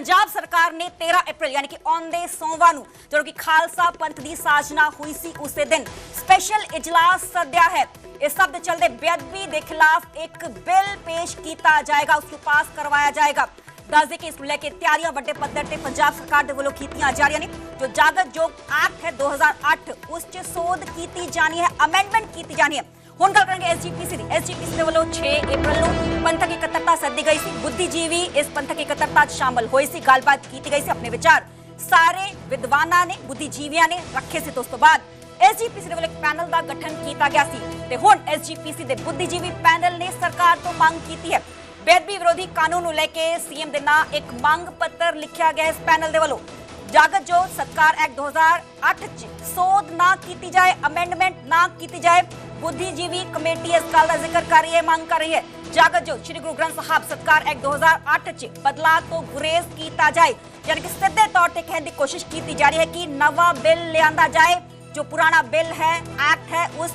पंजाब सरकार ने 13 अप्रैल यानी कि आउंदे सोमवार नूं जो कि खालसा पंथ की साजना हुई सी उस दिन स्पेशल इजलास सद्या है। इस सब के चलते बेअदबी के खिलाफ एक बिल पेश किया जाएगा, उसको पास करवाया जाएगा। दस दें कि इसको लेकर तैयारियां बड़े पद्धर से पंजाब सरकार के वालों की जा रही ने। जो जागत जोग एक्ट है 2008 उस सोध की जानी है, अमेंडमेंट की जानी है। हुण गल करेंगे एसजीपीसी की। एसजीपीसी के वालों 6 अप्रैल को पंथक इकत्तरता सदी गई सी। बुद्धिजीवी इस पंथक इकत्तरता शामिल हुए सी, गलबात की गई सी, अपने विचार सारे विद्वाना ने बुद्धिजीवियों ने रखे से। तो उस तो बाद एसजीपीसी के वालों एक पैनल का गठन किया गया सी ते हुण एसजीपीसी के बुद्धिजीवी पैनल ने सरकार तो मांग की है। बेअदबी विरोधी कानून को लेकर सीएम के नाम एक मांग पत्र लिखा गया। इस पैनल के वालों जागत जो सत्कार एक्ट 2008 सोध ना की जाए, अमेंडमेंट ना की जाए। बुद्धिजीवी कमेटी इस गल का जिक्र कर रही है, मांग कर रही है। जागत जो श्री गुरु ग्रंथ साहब सत्कार एक्ट 2008 बदलाव तो गुरेज किया जाए, यानी कि सीधे तौर पर कहने की कोशिश की जा रही है कि नवा बिल लिया जाए। जो पुराना बिल है, एक्ट है, उस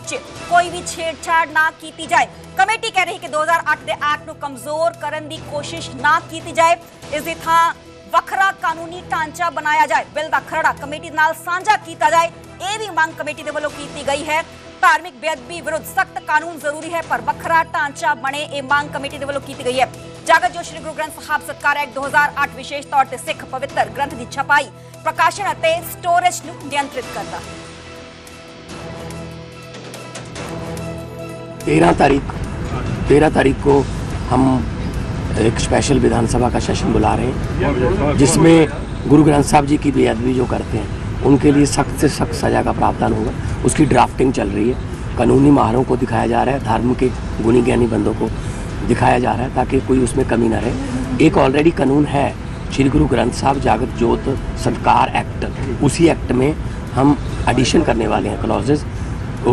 कोई भी छेड़छाड़ ना की जाए। कमेटी कह रही है कि 2008 के एक्ट को कमजोर करने की कोशिश ना की जाए, इसकी थां वखरा कानूनी ढांचा बनाया जाए। बिल का खरड़ा कमेटी नाल साझा किया जाए, यह भी मांग कमेटी के वालों की गई है। धार्मिक बेअदबी विरुद्ध सख्त कानून जरूरी है पर वखरा ढांचा बने, ये मांग कमेटी के वालों की गई है। जागत जो श्री गुरु ग्रंथ साहब सत्कार एक्ट 2008 विशेष तौर पर सिख पवित्र ग्रंथ की छपाई, प्रकाशन और स्टोरेज को नियंत्रित करता है। 13 तारीख को हम एक स्पेशल विधानसभा का सेशन बुला रहे हैं, जिसमें गुरु ग्रंथ साहब जी की बेअदबी जो करते हैं उनके लिए सख्त से सख्त सजा का प्रावधान होगा। उसकी ड्राफ्टिंग चल रही है, कानूनी माहरों को दिखाया जा रहा है, धर्म के गुणी ज्ञानी बंदों को दिखाया जा रहा है ताकि कोई उसमें कमी ना रहे। एक ऑलरेडी कानून है श्री गुरु ग्रंथ साहब जागत जोत सत्कार एक्ट, उसी एक्ट में हम एडिशन करने वाले हैं क्लॉजेस।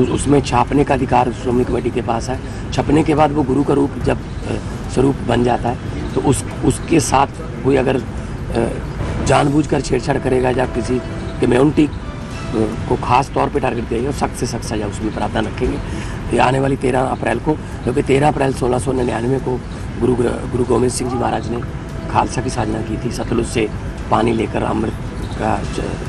उसमें छापने का अधिकार श्रोमणी कमेटी के पास है। छपने के बाद वो गुरु का रूप जब स्वरूप बन जाता है तो उसके साथ कोई अगर जानबूझकर छेड़छाड़ करेगा या किसी कम्युनिटी को खास तौर पे टारगेट करेगा, सख्त से सख्त सजा उसमें प्रावधान रखेंगे। ये आने वाली 13 अप्रैल को, क्योंकि 13 अप्रैल 1699 को गुरु गोविंद सिंह जी महाराज ने खालसा की साधना की थी। सतलुज से पानी लेकर अमृत का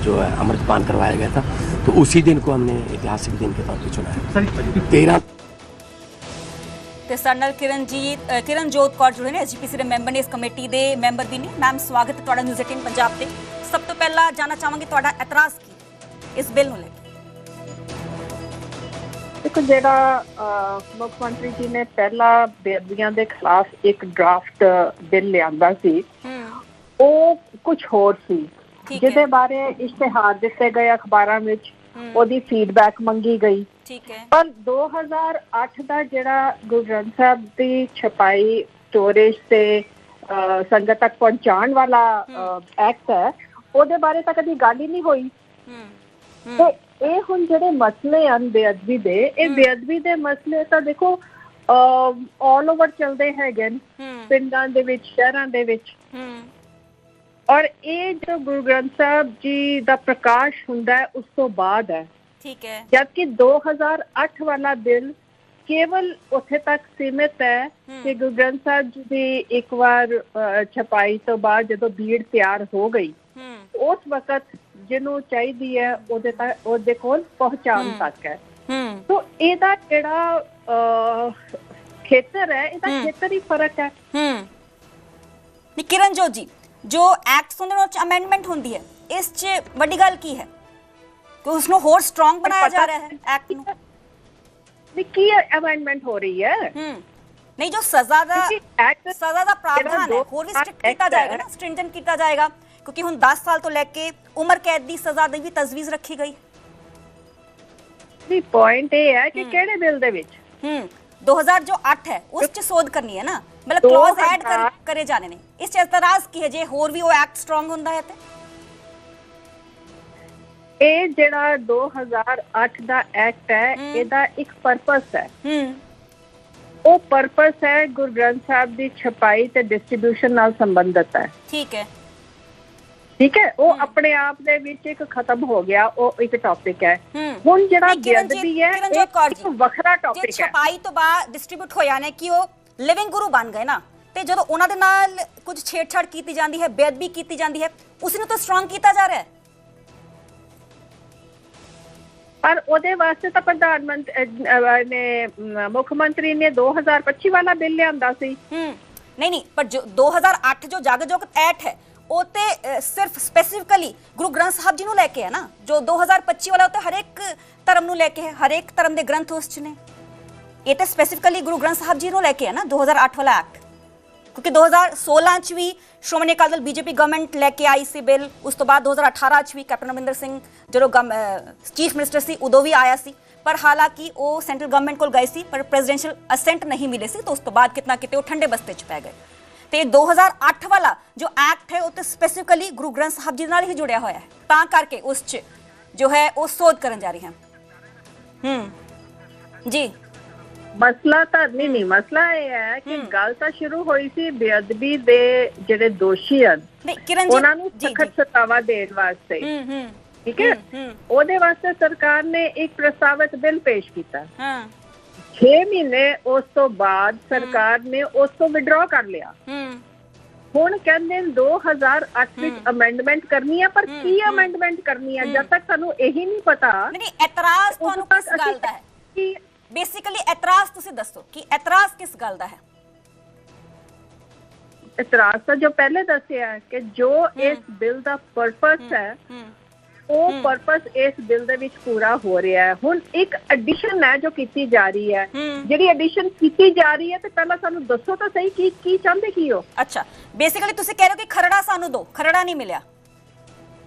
जो है अमृतपान करवाया गया था, तो उसी दिन को हमने ऐतिहासिक दिन के तौर पर चुना है। 13 सरनल किरणजोत कौर जुड़े ने एसजीपीसी के मैंबर ने, इस कमेटी के मैंबर भी ने। मैम स्वागत है तुहाडा न्यूज़ 18 पंजाब से। सब तो पहला जानना चाहांगे तुहाडा एतराज़ की इस बिल नूं लेके। देखो जेड़ा मुख्यमंत्री जी ने पहला बेअदबियां के खिलाफ एक ड्राफ्ट बिल लिया सी, वो कुछ होर सी, जिहदे बारे इश्तिहार दिते गए अखबारां विच, ओदी फीडबैक मंगी गई। पर 2008 का जिहड़ा गुरु ग्रंथ साहब की छपाई स्टोरेज से संगत तक पहुंचाने वाला एक्ट है, ਉਹਦੇ ਬਾਰੇ ਤਾਂ ਕਦੀ ਗੱਲ ਹੀ ਨਹੀਂ ਹੋਈ। ਤੇ ਇਹ ਹੁਣ ਜਿਹੜੇ ਮਸਲੇ ਹਨ ਬੇਅਦਬੀ ਦੇ, ਇਹ ਬੇਅਦਬੀ ਦੇ ਮਸਲੇ ਤਾਂ ਦੇਖੋ ਆਲ ਓਵਰ ਚੱਲਦੇ ਹੈਗੇ ਨੇ, ਪਿੰਡਾਂ ਦੇ ਵਿੱਚ, ਸ਼ਹਿਰਾਂ ਦੇ ਵਿੱਚ। ਔਰ ਇਹ ਜੋ ਗੁਰੂ ਗ੍ਰੰਥ ਸਾਹਿਬ ਜੀ ਦਾ ਪ੍ਰਕਾਸ਼ ਹੁੰਦਾ ਹੈ ਉਸ ਤੋਂ ਬਾਅਦ ਹੈ। ਠੀਕ ਹੈ। ਜਦਕਿ 2008 ਵਾਲਾ ਬਿੱਲ केवल उत्थे तक सीमित है कि गुरु ग्रंथ साहब जी की एक बार छपाई तो बाद जो बीड़ तैयार हो गई, उस वक्त जिन्हों चाहिए है ओदे कोल पहुंचान तक है। तो एदा जेड़ा खेतर है, एदा खेतर ही फर्क है। किरणजोत जी, जो एक्ट होंदे ने अमेंडमेंट होंदी है, इस च वड्डी गल की है कि उसनों होर स्ट्रांग बनाया जा रहा है एक्ट नूं। की अमेंडमेंट हो रही है? नहीं, जो सजा दा प्रावधान है होर भी स्ट्रिक्ट किया जाएगा ना, स्ट्रिंजेंट किया जाएगा, क्योंकि हुण 10 साल तो लेके उम्र कैद की सजा दी भी तजवीज रखी गई। नहीं, पॉइंट ये है कि केड़े बिल दे विच 2008 है उस च सोध करनी है ना, मतलब क्लॉज ऐड करे जाने ने। इस च एतराज की है जे होर भी वो एक्ट स्ट्रांग हुंदा है ते ਇਹ ਜਿਹੜਾ 2008 ਦਾ ਐਕਟ ਹੈ, ਇਹਦਾ ਇੱਕ ਪਰਪਸ ਹੈ। ਉਹ ਪਰਪਸ ਹੈ ਗੁਰੂ ਗ੍ਰੰਥ ਸਾਹਿਬ ਦੀ ਛਪਾਈ ਤੇ ਡਿਸਟ੍ਰੀਬਿਊਸ਼ਨ ਨਾਲ ਸੰਬੰਧਿਤ ਹੈ। ਠੀਕ ਹੈ। ਠੀਕ ਹੈ, ਉਹ ਆਪਣੇ ਆਪ ਦੇ ਵਿੱਚ ਇੱਕ ਖਤਮ ਹੋ ਗਿਆ, ਉਹ ਇੱਕ ਟੌਪਿਕ ਹੈ। ਹੁਣ ਜਿਹੜਾ ਬੇਅਦਬੀ ਹੈ ਇੱਕ ਵੱਖਰਾ ਟੌਪਿਕ ਹੈ। ਛਪਾਈ ਤੋਂ ਬਾਅਦ ਡਿਸਟ੍ਰੀਬਿਊਟ ਹੋ ਜਾਣੇ ਕਿ ਉਹ ਲਿਵਿੰਗ ਗੁਰੂ ਬਣ ਗਏ ਨਾ, ਤੇ ਜਦੋਂ ਉਹਨਾਂ ਦੇ ਨਾਲ ਕੁਝ ਛੇੜਛਾੜ ਕੀਤੀ ਜਾਂਦੀ ਹੈ, ਬੇਅਦਬੀ ਕੀਤੀ ਜਾਂਦੀ ਹੈ, ਉਸ ਨੂੰ ਤਾਂ ਸਟਰੋਂਗ ਕੀਤਾ ਜਾ ਰਿਹਾ ਹੈ। ਪਰ ਉਹਦੇ ਵਾਸਤੇ ਤਾਂ ਪ੍ਰਧਾਨ ਮੰਤਰੀ ਨੇ ਮੁੱਖ ਮੰਤਰੀ ਨੇ 2025 ਵਾਲਾ ਬਿੱਲ ਲਿਆਂਦਾ ਸੀ। ਨਹੀਂ ਪਰ ਜੋ 2008 ਜੋ ਜਗ ਐਕਟ ਹੈ ਉਹ ਤੇ ਸਿਰਫ ਸਪੈਸੀਫਿਕਲੀ ਗੁਰੂ ਗ੍ਰੰਥ ਸਾਹਿਬ ਜੀ ਨੂੰ ਲੈ ਕੇ ਹੈ ਨਾ। ਜੋ 2025 ਵਾਲਾ ਉਹ ਤੇ ਹਰੇਕ ਧਰਮ ਨੂੰ ਲੈ ਕੇ ਹੈ, ਹਰੇਕ ਧਰਮ ਦੇ ਗ੍ਰੰਥ ਉਸ 'ਚ ਨੇ। ਇਹ ਤਾਂ ਸਪੈਸੀਫਿਕਲੀ ਗੁਰੂ ਗ੍ਰੰਥ ਸਾਹਿਬ ਜੀ ਨੂੰ ਲੈ ਕੇ ਹੈ ਨਾ 2008 ਵਾਲਾ ਐਕਟ, ਕਿਉਂਕਿ 2016 ਚ ਵੀ ਸ਼੍ਰੋਮਣੀ ਅਕਾਲੀ ਦਲ ਬੀਜੇਪੀ ਗਵਰਨਮੈਂਟ ਲੈ ਕੇ ਆਈ ਸੀ ਬਿੱਲ। ਉਸ ਤੋਂ ਬਾਅਦ 2018 ਚ ਵੀ ਕੈਪਟਨ ਅਮਰਿੰਦਰ ਸਿੰਘ ਜਦੋਂ ਚੀਫ ਮਿਨਿਸਟਰ ਸੀ ਉਦੋਂ ਵੀ ਆਇਆ ਸੀ, ਪਰ ਹਾਲਾਂਕਿ ਉਹ ਸੈਂਟਰਲ ਗਵਰਨਮੈਂਟ ਕੋਲ ਗਏ ਸੀ ਪਰ ਪ੍ਰੈਜ਼ੀਡੈਂਸ਼ੀਅਲ ਅਸੈਂਟ ਨਹੀਂ ਮਿਲੇ ਸੀ, ਤਾਂ ਉਸ ਤੋਂ ਬਾਅਦ ਕਿਤਨਾ ਕਿਤੇ ਉਹ ਠੰਡੇ ਬਸਤੇ ਚ ਪੈ ਗਏ। ਤੇ 2008 ਵਾਲਾ ਜੋ ਐਕਟ ਹੈ ਉਹ ਤੇ ਸਪੈਸੀਫਿਕਲੀ ਗੁਰੂ ਗ੍ਰੰਥ ਸਾਹਿਬ ਜੀ ਨਾਲ ਹੀ ਜੁੜਿਆ ਹੋਇਆ ਹੈ, ਤਾਂ ਕਰਕੇ ਉਸ ਚ ਜੋ ਹੈ ਉਹ ਸੋਧ ਕਰਨ ਜਾ ਰਹੀ ਹੈ। ਜੀ ਮਸਲਾ ਤਾਂ ਨਹੀਂ, ਮਸਲਾ ਇਹ ਹੈ ਕਿ ਗੱਲ ਤਾਂ ਸ਼ੁਰੂ ਹੋਈ ਸੀ ਬੇਅਦਬੀ ਦੇ ਜਿਹੜੇ ਦੋਸ਼ੀ ਹਨ ਉਹਨਾਂ ਨੂੰ ਸਖਤ ਸਜ਼ਾਵਾਂ ਦੇਣ ਵਾਸਤੇ, ਠੀਕ ਹੈ। ਉਹਦੇ ਵਾਸਤੇ ਸਰਕਾਰ ਨੇ ਇੱਕ ਪ੍ਰਸਤਾਵਿਤ ਬਿੱਲ ਪੇਸ਼ ਕੀਤਾ। 6 ਮਹੀਨੇ ਉਸ ਤੋਂ ਬਾਅਦ ਸਰਕਾਰ ਨੇ ਉਸ ਤੋਂ ਵਿਡਰਾ ਕਰ ਲਿਆ। ਹੁਣ ਕਹਿੰਦੇ 2008 ਵਿੱਚ ਅਮੈਂਡਮੈਂਟ ਕਰਨੀ ਹੈ, ਪਰ ਕੀ ਅਮੈਂਡਮੈਂਟ ਕਰਨੀ ਹੈ ਜਦ ਤੱਕ ਸਾਨੂੰ ਇਹੀ ਨਹੀਂ ਪਤਾ। ਨਹੀਂ, ਇਤਰਾਜ਼ ਤੁਹਾਨੂੰ ਕਿਸ ਗੱਲ ਦਾ ਹੈ? ਕਿ ਬੇਸਿਕਲੀ ਇਤਰਾਜ਼ ਤੁਸੀਂ ਦੱਸੋ ਕਿ ਇਤਰਾਜ਼ ਕਿਸ ਗੱਲ ਦਾ ਹੈ? ਇਤਰਾਜ਼ ਤਾਂ ਜੋ ਪਹਿਲੇ ਦੱਸਿਆ ਕਿ ਜੋ ਇਸ ਬਿੱਲ ਦਾ ਪਰਪਸ ਹੈ ਉਹ ਪਰਪਸ ਇਸ ਬਿੱਲ ਦੇ ਵਿੱਚ ਪੂਰਾ ਹੋ ਰਿਹਾ ਹੈ। ਹੁਣ ਇੱਕ ਐਡੀਸ਼ਨ ਹੈ ਜੋ ਕੀਤੀ ਜਾ ਰਹੀ ਹੈ, ਜਿਹੜੀ ਐਡੀਸ਼ਨ ਕੀਤੀ ਜਾ ਰਹੀ ਹੈ ਤੇ ਪਹਿਲਾਂ ਸਾਨੂੰ ਦੱਸੋ ਤਾਂ ਸਹੀ ਕੀ ਚਾਹੁੰਦੇ ਕੀ ਹੋ। ਅੱਛਾ, ਬੇਸਿਕਲੀ ਤੁਸੀਂ ਕਹਿ ਰਹੇ ਹੋ ਕਿ ਖਰੜਾ ਸਾਨੂੰ ਦੋ, ਖਰੜਾ ਨਹੀਂ ਮਿਲਿਆ।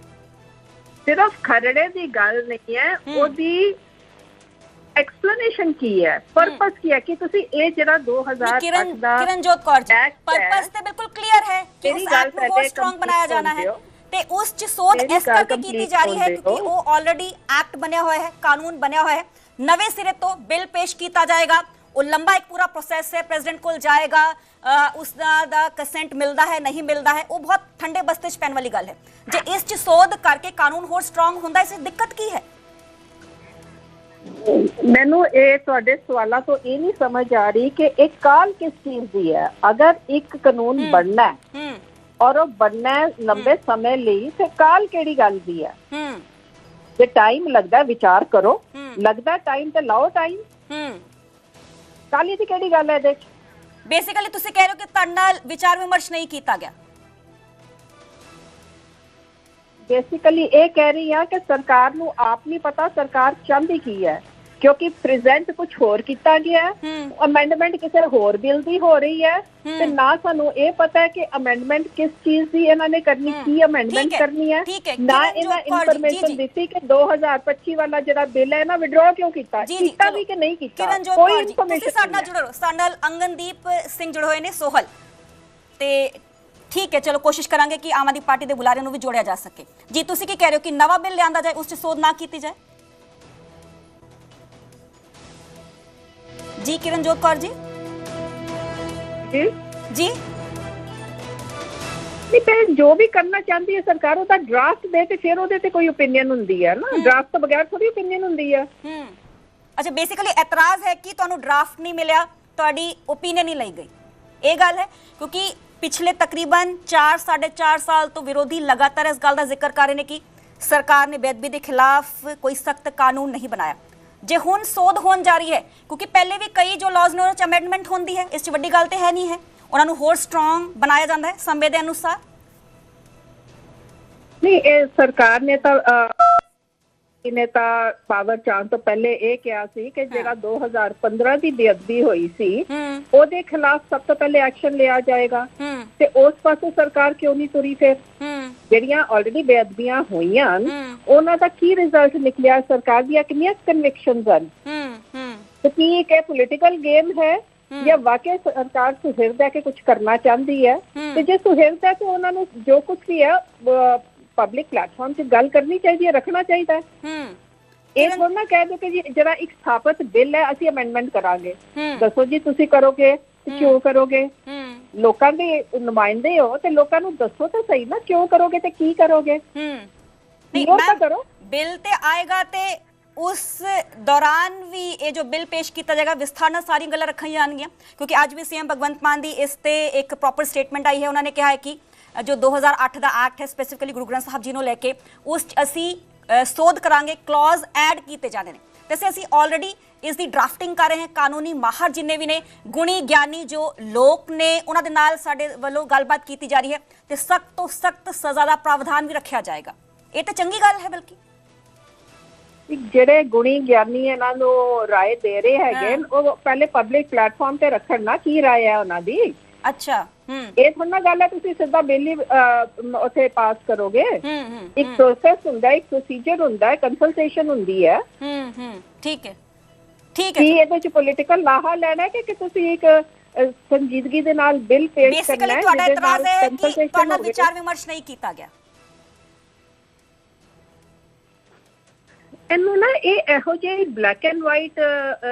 ਸਿਰਫ ਖਰੜੇ ਦੀ ਗੱਲ ਨਹੀਂ ਹੈ, ਉਹਦੀ ਐਕਸਪਲੇਨੇਸ਼ਨ ਕੀ ਹੈ, ਪਰਪਸ ਕੀ ਹੈ ਕਿ ਤੁਸੀਂ ਇਹ ਜਿਹੜਾ 2008 ਦਾ ਕਿਰਨਜੋਤ ਕੌਰ ਜੀ ਪਰਪਸ ਤੇ ਬਿਲਕੁਲ ਕਲੀਅਰ ਹੈ ਕਿ ਉਸ ਐਕਟ ਨੂੰ ਹੋਰ ਸਟਰੋਂਗ ਬਣਾਇਆ ਜਾਣਾ ਹੈ ਤੇ ਉਸ ਚ ਸੋਧ ਇਸ ਕਰਕੇ ਕੀਤੀ ਜਾ ਰਹੀ ਹੈ ਕਿਉਂਕਿ ਉਹ ਆਲਰੇਡੀ ਐਕਟ ਬਣਿਆ ਹੋਇਆ ਹੈ, ਕਾਨੂੰਨ ਬਣਿਆ ਹੋਇਆ ਹੈ। ਨਵੇਂ ਸਿਰੇ ਤੋਂ ਬਿੱਲ ਪੇਸ਼ ਕੀਤਾ ਜਾਏਗਾ, ਉਹ ਲੰਬਾ ਇੱਕ ਪੂਰਾ ਪ੍ਰੋਸੈਸ ਹੈ, ਪ੍ਰੈਜ਼ੀਡੈਂਟ ਕੋਲ ਜਾਏਗਾ, ਉਸ ਦਾ ਕੰਸੈਂਟ ਮਿਲਦਾ ਹੈ ਨਹੀਂ ਮਿਲਦਾ ਹੈ, ਉਹ ਬਹੁਤ ਠੰਡੇ ਬਸਤੇ ਚ ਪੈਣ ਵਾਲੀ ਗੱਲ ਹੈ। ਜੇ ਇਸ ਚ ਸੋਧ ਕਰਕੇ ਕਾਨੂੰਨ ਹੋਰ ਸਟਰੋਂਗ ਹੁੰਦਾ, ਇਸ ਵਿੱਚ ਦਿੱਕਤ ਕੀ ਹੈ? ਮੈਨੂੰ ਇਹ ਤੁਹਾਡੇ ਸਵਾਲਾਂ ਤੋਂ ਇਹ ਨਹੀਂ ਸਮਝ ਆ ਰਹੀ ਕਿ ਇਹ ਕਾਲ ਕਿਸ ਚੀਜ਼ ਦੀ ਹੈ। ਅਗਰ ਇੱਕ ਕਾਨੂੰਨ ਬਣਨਾ ਹੈ ਔਰ ਉਹ ਬਣਨਾ ਹੈ ਲੰਬੇ ਸਮੇਂ ਲਈ, ਤੇ ਕਾਲ ਕਿਹੜੀ ਗੱਲ ਦੀ ਹੈ? ਜੇ ਟਾਈਮ ਲੱਗਦਾ ਵਿਚਾਰ ਕਰੋ, ਲੱਗਦਾ ਟਾਈਮ ਤੇ ਲਾਓ ਟਾਈਮ। ਕਾਲੀ ਦੀ ਕਿਹੜੀ ਗੱਲ ਹੈ ਇਹਦੇ ਚ? ਬੇਸਿਕਲੀ ਤੁਸੀਂ ਕਹਿ ਰਹੇ ਹੋ ਕਿ ਤੁਹਾਡੇ ਨਾਲ ਵਿਚਾਰ ਵਿਮਰਸ਼ ਨਹੀਂ ਕੀਤਾ ਗਿਆ। ਬੇਸਿਕਲੀ ਇਹ ਕਹਿ ਰਹੀ ਹਾਂ ਕਿ ਸਰਕਾਰ ਨੂੰ ਆਪ ਨਹੀਂ ਪਤਾ ਸਰਕਾਰ ਚਾਹੁੰਦੀ ਕੀ ਹੈ, ਕਿਉਂਕਿ ਪ੍ਰੈਜ਼ੈਂਟ ਕੁਝ ਹੋਰ ਕੀਤਾ ਗਿਆ ਹੈ, ਅਮੈਂਡਮੈਂਟ ਕਿਸੇ ਹੋਰ ਬਿੱਲ ਦੀ ਹੋ ਰਹੀ ਹੈ ਤੇ ਨਾ ਸਾਨੂੰ ਇਹ ਪਤਾ ਹੈ ਕਿ ਅਮੈਂਡਮੈਂਟ ਕਿਸ ਚੀਜ਼ ਦੀ ਇਹਨਾਂ ਨੇ ਕਰਨੀ, ਕੀ ਅਮੈਂਡਮੈਂਟ ਕਰਨੀ ਹੈ, ਨਾ ਇਹਨਾਂ ਇਨਫੋਰਮੇਸ਼ਨ ਦਿੱਤੀ ਕਿ 2025 ਵਾਲਾ ਜਿਹੜਾ ਬਿੱਲ ਹੈ ਨਾ ਵਿਡਰਾ ਕਿਉਂ ਕੀਤਾ ਵੀ ਕਿ ਨਹੀਂ ਕੀਤਾ, ਕੋਈ ਇਨਫੋਰਮੇਸ਼ਨ। ਸਾਡੇ ਨਾਲ ਜੁੜੋ, ਸਾਡੇ ਨਾਲ ਅੰਗਨਦੀਪ ਸਿੰਘ ਜੁੜੇ ਹੋਏ ਨੇ ਸੋਹਲ ਤੇ ਠੀਕ ਹੈ, ਚਲੋ ਕੋਸ਼ਿਸ਼ ਕਰਾਂਗੇ ਕਿ ਆਮ ਆਦਮੀ ਪਾਰਟੀ ਦੇ ਬੁਲਾਰੇ ਨੂੰ ਵੀ ਜੋੜਿਆ ਜਾ ਸਕੇ। ਜੀ ਤੁਸੀਂ ਕੀ ਕਹਿ ਰਹੇ ਹੋ ਕਿ ਨਵਾਂ ਬਿੱਲ ਲਿਆਂਦਾ ਜਾਏ, ਉਸ 'ਚ ਸੋਧ ਨਾ ਕੀਤੀ ਜਾਏ? ਜੀ ਕਿਰਨਜੋਤ ਕੌਰ ਜੀ ਜੀ ਨਹੀਂ, ਜੋ ਵੀ ਕਰਨਾ ਚਾਹੁੰਦੀ ਹੈ ਸਰਕਾਰ ਉਹਦਾ ਡਰਾਫਟ ਦੇ ਤੇ ਫਿਰ ਉਹਦੇ ਤੇ ਕੋਈ ਓਪੀਨੀਅਨ ਹੁੰਦੀ ਹੈ ਨਾ, ਡਰਾਫਟ ਤੋਂ ਬਗੈਰ ਥੋੜੀ ਓਪੀਨੀਅਨ ਹੁੰਦੀ ਹੈ। ਅੱਛਾ, ਬੇਸਿਕਲੀ ਇਤਰਾਜ਼ ਹੈ ਕਿ ਤੁਹਾਨੂੰ ਡਰਾਫਟ ਨਹੀਂ ਮਿਲਿਆ, ਤੁਹਾਡੀ ਓਪੀਨੀਅਨ ਨਹੀਂ ਲਈ ਗਈ, ਇਹ ਗੱਲ ਹੈ। ਕਿਉਂਕਿ ਪਿਛਲੇ ਤਕਰੀਬਨ 4-4.5 ਸਾਲ ਤੋਂ ਵਿਰੋਧੀ ਲਗਾਤਾਰ ਇਸ ਗੱਲ ਦਾ ਜ਼ਿਕਰ ਕਰ ਰਹੇ ਨੇ ਕਿ ਸਰਕਾਰ ਨੇ ਬੇਅਦਬੀ ਦੇ ਖਿਲਾਫ ਕੋਈ ਸਖਤ ਕਾਨੂੰਨ ਨਹੀਂ ਬਣਾਇਆ। ਜੇ ਹੁਣ ਸੋਧ ਹੋਣ ਜਾ ਰਹੀ ਹੈ, ਕਿਉਂਕਿ ਪਹਿਲੇ ਵੀ ਕਈ ਜੋ ਲਾਜ਼ ਨੇ ਉਹਨਾਂ 'ਚ ਅਮੈਂਡਮੈਂਟ ਹੁੰਦੀ ਹੈ, ਇਸ 'ਚ ਵੱਡੀ ਗੱਲ ਤੇ ਹੈ ਨਹੀਂ ਹੈ, ਉਹਨਾਂ ਨੂੰ ਹੋਰ ਸਟਰੋਂਗ ਬਣਾਇਆ ਜਾਂਦਾ ਹੈ ਸਮੇਂ ਦੇ ਅਨੁਸਾਰ। ਨਹੀਂ, ਇਹ ਸਰਕਾਰ ਨੇ ਤਾਂ ਪਾਵਰ ਚਾਣ ਤੋਂ ਪਹਿਲੇ ਇਹ ਕਿਹਾ ਸੀ ਕਿ ਜਿਹੜਾ 2015 ਦੀ ਬੇਅਦਬੀ ਹੋਈ ਸੀ ਉਹਦੇ ਖਿਲਾਫ ਸਭ ਤੋਂ ਪਹਿਲੇ ਐਕਸ਼ਨ ਲਿਆ ਜਾਏਗਾ, ਤੇ ਉਸ ਪਾਸੇ ਸਰਕਾਰ ਕਿਉਂ ਨਹੀਂ ਤੁਰੀ? ਫਿਰ ਜਿਹੜੀਆਂ ਆਲਰੇਡੀ ਬੇਅਦਬੀਆਂ ਹੋਈਆਂ ਉਹਨਾਂ ਦਾ ਕੀ ਰਿਜ਼ਲਟ ਨਿਕਲਿਆ? ਸਰਕਾਰ ਦੀਆਂ ਕਿੰਨੀਆਂ ਕਨਵਿਕਸ਼ਨਸ ਹਨ? ਤੇ ਕੀ ਇਹ ਪੋਲੀਟੀਕਲ ਗੇਮ ਹੈ ਜਾਂ ਵਾਕਿਆ ਸਰਕਾਰ ਸੁਹਿਰਦ ਹੈ ਕਿ ਕੁਝ ਕਰਨਾ ਚਾਹੁੰਦੀ ਹੈ? ਤੇ ਜੇ ਸੁਹਿਰਦ ਹੈ ਤਾਂ ਉਹਨਾਂ ਨੂੰ ਜੋ ਕੁਝ ਵੀ ਹੈ ਪਬਲਿਕ ਪਲੇਟਫਾਰਮ 'ਚ ਗੱਲ ਕਰਨੀ ਚਾਹੀਦੀ ਹੈ, ਰੱਖਣਾ ਚਾਹੀਦਾ ਹੈ। ਇਹ ਥੋੜਾ ਨਾ ਕਹਿ ਦੋ ਕਿ ਜੀ ਜਿਹੜਾ ਇੱਕ ਸਥਾਪਿਤ ਬਿੱਲ ਹੈ ਅਸੀਂ ਅਮੈਂਡਮੈਂਟ ਕਰਾਂਗੇ। ਦੱਸੋ ਜੀ ਤੁਸੀਂ ਕਰੋਗੇ ਕਿਉਂ ਕਰੋਗੇ? ਲੋਕਾਂ ਦੇ ਨੁਮਾਇੰਦੇ ਹੋ ਤੇ ਲੋਕਾਂ ਨੂੰ ਦੱਸੋ ਤਾਂ ਸਹੀ ਨਾ, ਕਿਉਂ ਕਰੋਗੇ ਤੇ ਕੀ ਕਰੋਗੇ? ਕਰੋ ਬਿੱਲ ਤੇ ਆਏਗਾ ਤੇ उस दौरान भी ये जो बिल पेश किया जाएगा विस्तार ਨਾਲ ਸਾਰੀਆਂ ਗੱਲਾਂ ਰੱਖੀਆਂ ਜਾਣਗੀਆਂ ਕਿਉਂਕਿ ਅੱਜ ਵੀ ਸੀਐਮ ਭਗਵੰਤ ਮਾਨ ਦੀ ਇਸ ਤੇ ਇੱਕ ਪ੍ਰੋਪਰ ਸਟੇਟਮੈਂਟ ਆਈ ਹੈ। ਉਹਨਾਂ ਨੇ ਕਿਹਾ ਹੈ ਕਿ ਜੋ 2008 ਦਾ ਐਕਟ ਹੈ ਸਪੈਸੀਫਿਕਲੀ ਗੁਰੂ ਗ੍ਰੰਥ ਸਾਹਿਬ ਜੀ ਨੂੰ ਲੈ ਕੇ ਉਸ 'ਚ ਅਸੀਂ ਸੋਧ ਕਰਾਂਗੇ, ਕਲੌਜ਼ ਐਡ ਕੀਤੇ ਜਾਣੇ ਨੇ ਤੇ ਅਸੀਂ ਆਲਰੇਡੀ ਇਸ ਦੀ ਡਰਾਫਟਿੰਗ ਕਰ ਰਹੇ ਹਾਂ। ਕਾਨੂੰਨੀ ਮਾਹਰ ਜਿੰਨੇ ਵੀ ਨੇ, ਗੁਣੀ ਗਿਆਨੀ ਜੋ ਲੋਕ ਨੇ, ਉਹਨਾਂ ਦੇ ਨਾਲ ਸਾਡੇ ਵੱਲੋਂ ਗੱਲਬਾਤ ਕੀਤੀ ਜਾ ਰਹੀ ਹੈ ਤੇ ਸਖਤ ਤੋਂ ਸਖਤ ਸਜ਼ਾ ਦਾ ਪ੍ਰਾਵਧਾਨ ਵੀ ਰੱਖਿਆ ਜਾਏਗਾ। ਇਹ ਤਾਂ ਚੰਗੀ ਗੱਲ ਹੈ। ਬਲਕਿ ਜਿਹੜੇ ਗੁਣੀ ਗਿਆਨੀ ਇਹਨਾਂ ਨੂੰ ਰਾਏ ਦੇ ਰਹੇ ਹੈਗੇ ਉਹ ਪਹਿਲੇ ਪਬਲਿਕ ਪਲੇਟਫਾਰਮ ਤੇ ਰੱਖਣ ਨਾ ਕੀ ਰਾਏ ਹੈ ਉਹਨਾਂ ਦੀ। ਅੱਛਾ, ਇਹ ਥੋੜਾ ਨਾ ਗੱਲ ਹੈ ਤੁਸੀਂ ਸਿੱਧਾ ਬਿੱਲ ਹੀ ਉੱਥੇ ਪਾਸ ਕਰੋਗੇ। ਇੱਕ ਪ੍ਰੋਸੈਸ ਹੁੰਦਾ ਹੈ, ਇੱਕ ਪ੍ਰੋਸੀਜਰ ਹੁੰਦਾ ਹੈ, ਕੰਸਲਟੇਸ਼ਨ ਹੁੰਦੀ ਹੈ। ਠੀਕ ਹੈ, ਠੀਕ ਹੈ। ਕੀ ਇਹਦੇ ਚ ਪੋਲੀਟੀਕਲ ਲਾਹਾ ਲੈਣਾ ਹੈ ਕਿ ਤੁਸੀਂ ਇੱਕ ਸੰਜੀਦਗੀ ਦੇ ਨਾਲ ਬਿੱਲ ਪੇਸ਼ ਕਰਨਾ ਹੈ? ਤੁਹਾਡਾ ਇਤਰਾਜ਼ ਹੈ ਕਿ ਤੁਹਾਡਾ ਵਿਚਾਰ ਵਿਮਰਸ਼ ਨਹੀਂ ਕੀਤਾ ਗਿਆ। ਇਹਨੂੰ ਨਾ ਇਹ ਇਹੋ ਜਿਹੇ ਬਲੈਕ ਐਂਡ ਵਾਈਟ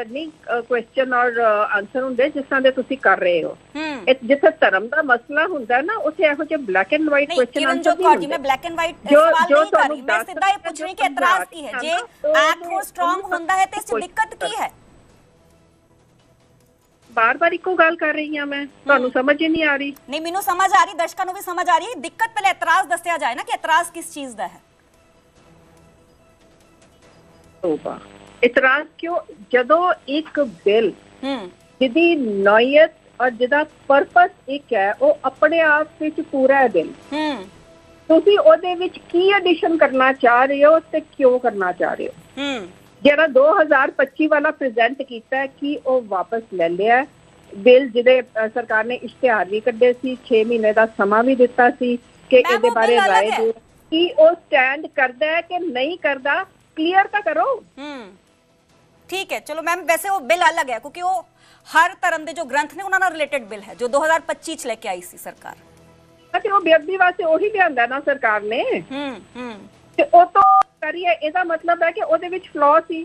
ਨਹੀਂ ਕੁਐਸਚਨ ਔਰ ਆਨਸਰ ਹੁੰਦੇ ਜਿਸ ਤਰ੍ਹਾਂ ਦੇ ਤੁਸੀਂ ਕਰ ਰਹੇ ਹੋ। ਜਿੱਥੇ ਧਰਮ ਦਾ ਮਸਲਾ ਹੁੰਦਾ ਨਾ ਉੱਥੇ ਇਹੋ ਜਿਹੇ black and white question answer ਨਹੀਂ ਹੁੰਦੇ। ਮੈਂ ਬਲੈਕ ਐਂਡ ਵਾਈਟ ਸਵਾਲ ਨਹੀਂ ਕਰ ਰਹੀ, ਮੈਂ ਸਿੱਧਾ ਇਹ ਪੁੱਛ ਰਹੀ ਕਿ ਇਤਰਾਜ਼ ਕੀ ਹੈ। ਜੇ ਐਕਟ ਹੋਰ ਸਟਰੋਂਗ ਹੁੰਦਾ ਹੈ ਤੇ ਇਸ ਵਿੱਚ ਦਿੱਕਤ ਕੀ ਹੈ? ਬਾਰ-ਬਾਰ ਇੱਕੋ ਗੱਲ ਕਰ ਰਹੀ ਹਾਂ ਮੈਂ, ਤੁਹਾਨੂੰ ਸਮਝ ਹੀ ਨਹੀਂ ਆ ਰਹੀ। ਨਹੀਂ, ਮੈਨੂੰ ਸਮਝ ਆ ਰਹੀ, ਦਰਸ਼ਕਾਂ ਨੂੰ ਵੀ ਸਮਝ ਆ ਰਹੀ ਹੈ। ਦਿੱਕਤ ਪਹਿਲੇ ਇਤਰਾਜ਼ ਦੱਸਿਆ ਜਾਏ ਨਾ ਕਿ ਇਤਰਾਜ਼ ਕਿਸ ਚੀਜ਼ ਦਾ ਹੈ। ਇਤਰਾਜ਼ ਕਿਉਂ? ਜਦੋਂ ਇੱਕ ਬਿੱਲ ਜਿਹਦੀ ਨੌਇਅਤ ਔਰ ਜਿਹਦਾ ਪਰਪਸ ਇੱਕ ਹੈ, ਉਹ ਆਪਣੇ ਆਪ ਵਿੱਚ ਪੂਰਾ ਹੈ ਬਿੱਲ, ਤੁਸੀਂ ਉਹਦੇ ਵਿੱਚ ਕੀ ਐਡੀਸ਼ਨ ਕਰਨਾ ਚਾਹ ਰਹੇ ਹੋ ਤੇ ਕਿਉਂ ਕਰਨਾ ਚਾਹ ਰਹੇ ਹੋ? ਜਿਹੜਾ 2025 ਵਾਲਾ ਪ੍ਰੈਜ਼ੈਂਟ ਕੀਤਾ ਹੈ ਕਿ ਉਹ ਵਾਪਸ ਲੈ ਲਿਆ ਬਿੱਲ, ਜਿਹਦੇ ਸਰਕਾਰ ਨੇ ਇਸ਼ਤਿਹਾਰ ਵੀ ਕੱਢੇ ਸੀ, 6 ਮਹੀਨੇ ਦਾ ਸਮਾਂ ਵੀ ਦਿੱਤਾ ਸੀ ਕਿ ਇਹਦੇ ਬਾਰੇ ਰਾਏ ਦਿਓ ਕਿ ਉਹ ਸਟੈਂਡ ਕਰਦਾ ਹੈ ਕਿ ਨਹੀਂ ਕਰਦਾ। क्लियर तो करो। ठीक है, चलो मैम, वैसे वो बिल अलग है क्योंकि वो हर धर्म के जो ग्रंथ ने उन्होंने रिलेटेड बिल है जो 2025 च लेके आई सी सरकार। ते वो बेअदबी वास्ते ओही लियांदा ना सरकार ने। ते ओ तो करिए, ਇਹਦਾ मतलब है कि ਉਹਦੇ ਵਿੱਚ ਫਲॉ ਸੀ।